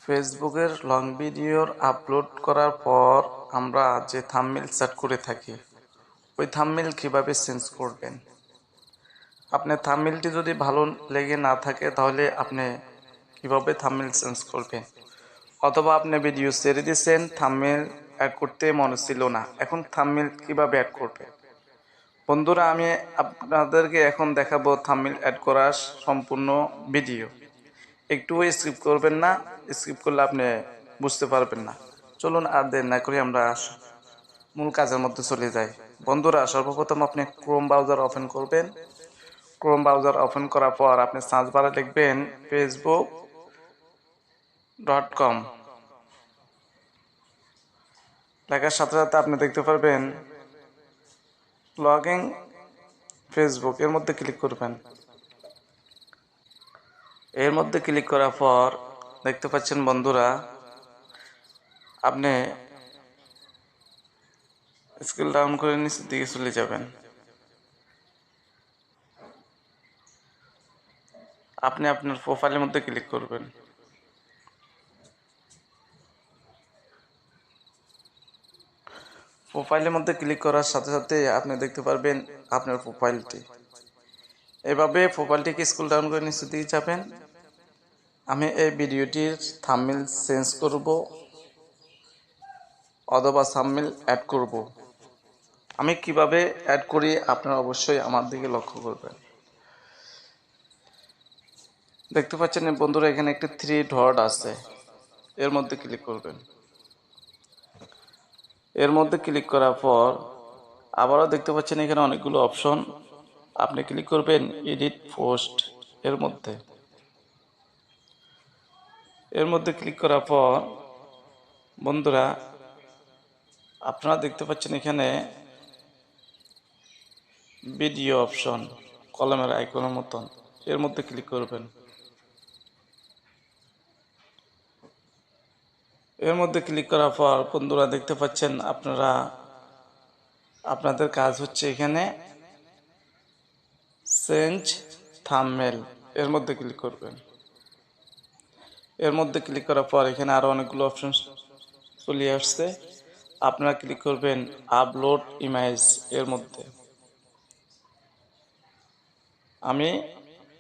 ফেসবুকের লং ভিডিওর আপলোড করার পর আমরা যে থাম্বনেল সেট করে থাকি, ওই থাম্বনেল কিভাবে চেঞ্জ করবেন। আপনার থাম্বনেলটি যদি ভালো লেগে না থাকে তাহলে আপনি কিভাবে থাম্বনেল চেঞ্জ করবেন, অথবা আপনি ভিডিও ছেড়ে দিয়েছেন, থাম্বনেল অ্যাড করতে মনে ছিল না, এখন থাম্বনেল কিভাবে অ্যাড করবেন। বন্ধুরা, আমি আপনাদেরকে এখন দেখাবো থাম্বনেল অ্যাড করার সম্পূর্ণ ভিডিও। একটুও স্কিপ করবেন না, স্কিপ করলে আপনি বুঝতে পারবেন না। চলুন আর দেরি না করে আমরা মূল কাজের মধ্যে চলে যাই। বন্ধুরা, সর্বপ্রথম আপনি ক্রোম ব্রাউজার ওপেন করবেন। ক্রোম ব্রাউজার ওপেন করার পর আপনি সার্চ বারে লিখবেন facebook.com। লেখার সাথে সাথে আপনি দেখতে পারবেন লগইন ফেসবুক, এর মধ্যে ক্লিক করবেন। এর মধ্যে ক্লিক করার পর দেখতে পাচ্ছেন বন্ধুরা, আপনি স্ক্রল ডাউন করে নিচের দিকে চলে যাবেন। আপনি আপনার প্রোফাইলের মধ্যে ক্লিক করবেন। প্রোফাইলের মধ্যে ক্লিক করার সাথে সাথে আপনি দেখতে পারবেন আপনার প্রোফাইলটি। এভাবে প্রোফাইলটিকে স্ক্রল ডাউন করে নিচের দিকে যাবেন। আমি এই ভিডিওটির থাম্বনেল চেঞ্জ করব অথবা থাম্বনেল অ্যাড করব। আমি কিভাবে অ্যাড করি আপনারা অবশ্যই আমার দিকে লক্ষ্য করবেন। দেখতে পাচ্ছেন বন্ধুরা, এখানে একটি 3 ডট আছে, এর মধ্যে ক্লিক করবেন। এর মধ্যে ক্লিক করার পর আবারও দেখতে পাচ্ছেন এখানে অনেকগুলো অপশন, আপনি ক্লিক করবেন এডিট পোস্ট। এর মধ্যে ক্লিক করার পর বন্ধুরা, আপনারা দেখতে পাচ্ছেন এখানে ভিডিও অপশন কলমের আইকনের মতন, এর মধ্যে ক্লিক করবেন। এর মধ্যে ক্লিক করার পর বন্ধুরা দেখতে পাচ্ছেন আপনাদের কাজ হচ্ছে এখানে চেঞ্জ থাম্বনেল, এর মধ্যে ক্লিক করবেন। এর মধ্যে ক্লিক করার পর এখানে আরো অনেকগুলো অপশন চলে আসছে, আপনারা ক্লিক করবেন আপলোড ইমেজ, এর মধ্যে। আমি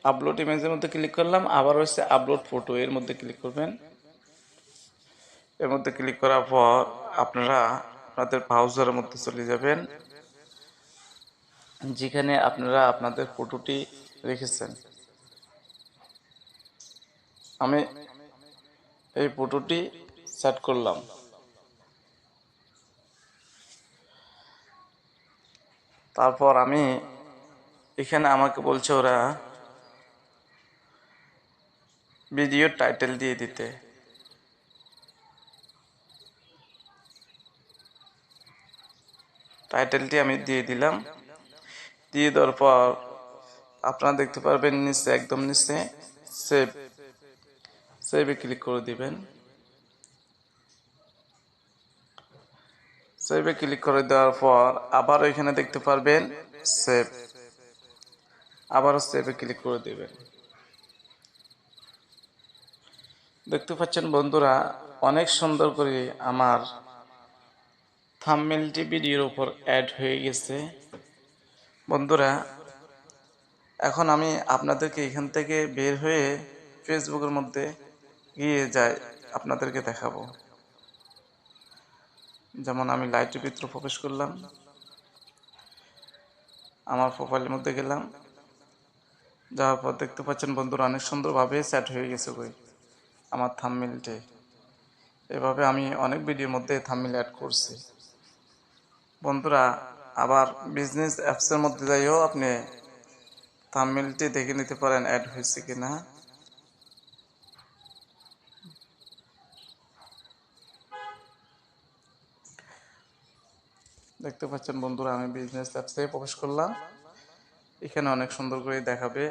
আপলোড ইমেজের মধ্যে ক্লিক করলাম, আবার হচ্ছে আপলোড ফটো, এর মধ্যে ক্লিক করবেন। এর মধ্যে ক্লিক করার পর আপনারা আপনাদের ব্রাউজারের মধ্যে চলে যাবেন, যেখানে আপনারা আপনাদের ফটোটি রেখেছেন। আমি এই ফটোটি সেট করলাম। তারপর আমি এখানে আমাকে বলছে ওরা ভিডিও টাইটেল দিয়ে দিতে। টাইটেলটি আমি দিয়ে দিলাম। দিয়ে দেওয়ার পর আপনারা দেখতে পারবেন নিচে, একদম নিচে সেভে ক্লিক করে দিবেন। সেভে ক্লিক করে দেওয়ার পর আবার এখানে দেখতে পারবেন সেভ, আবারও সেভে ক্লিক করে দিবেন। দেখতে পাচ্ছেন বন্ধুরা, অনেক সুন্দর করে আমার থাম্বনেলটি ভিডিওর উপর অ্যাড হয়ে গেছে। বন্ধুরা, এখন আমি আপনাদেরকে এখান থেকে বের হয়ে ফেসবুকের মধ্যে গিয়ে আপনাদেরকে দেখাবো। যেমন আমি লাইটের ভিতরে প্রবেশ করলাম, আমার প্রোফাইলের মধ্যে গেলাম, যাওয়ার পর দেখতে পাচ্ছেন বন্ধুরা অনেক সুন্দরভাবে সেট হয়ে গেছে আমার থাম্বনেলটি। এভাবে আমি অনেক ভিডিওর মধ্যে থাম্বনেল অ্যাড করছি। বন্ধুরা, আবার বিজনেস অ্যাপসের মধ্যে যাইও আপনি থাম্বনেলটি দেখে নিতে পারেন অ্যাড হয়েছে কিনা। দেখতে পাচ্ছেন বন্ধুরা, আমি বিজনেস অ্যাপসে প্রবেশ করলাম, এখানে অনেক সুন্দর করে দেখাবে।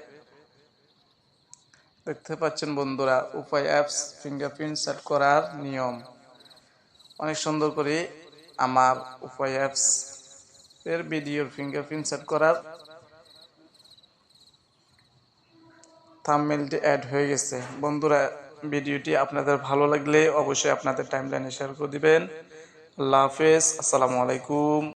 দেখতে পাচ্ছেন বন্ধুরা, উপায় অ্যাপস ফিঙ্গারপ্রিন্ট সেট করার নিয়ম, অনেক সুন্দর করে আমার উপায় অ্যাপস এর ভিডিওর ফিঙ্গারপ্রিন্ট সেট করার থাম্বনেলটি অ্যাড হয়ে গেছে। বন্ধুরা, ভিডিওটি আপনাদের ভালো লাগলে অবশ্যই আপনাদের টাইমলাইনে শেয়ার করে দিবেন। আল্লাহ হাফেজ, আসসালামু আলাইকুম।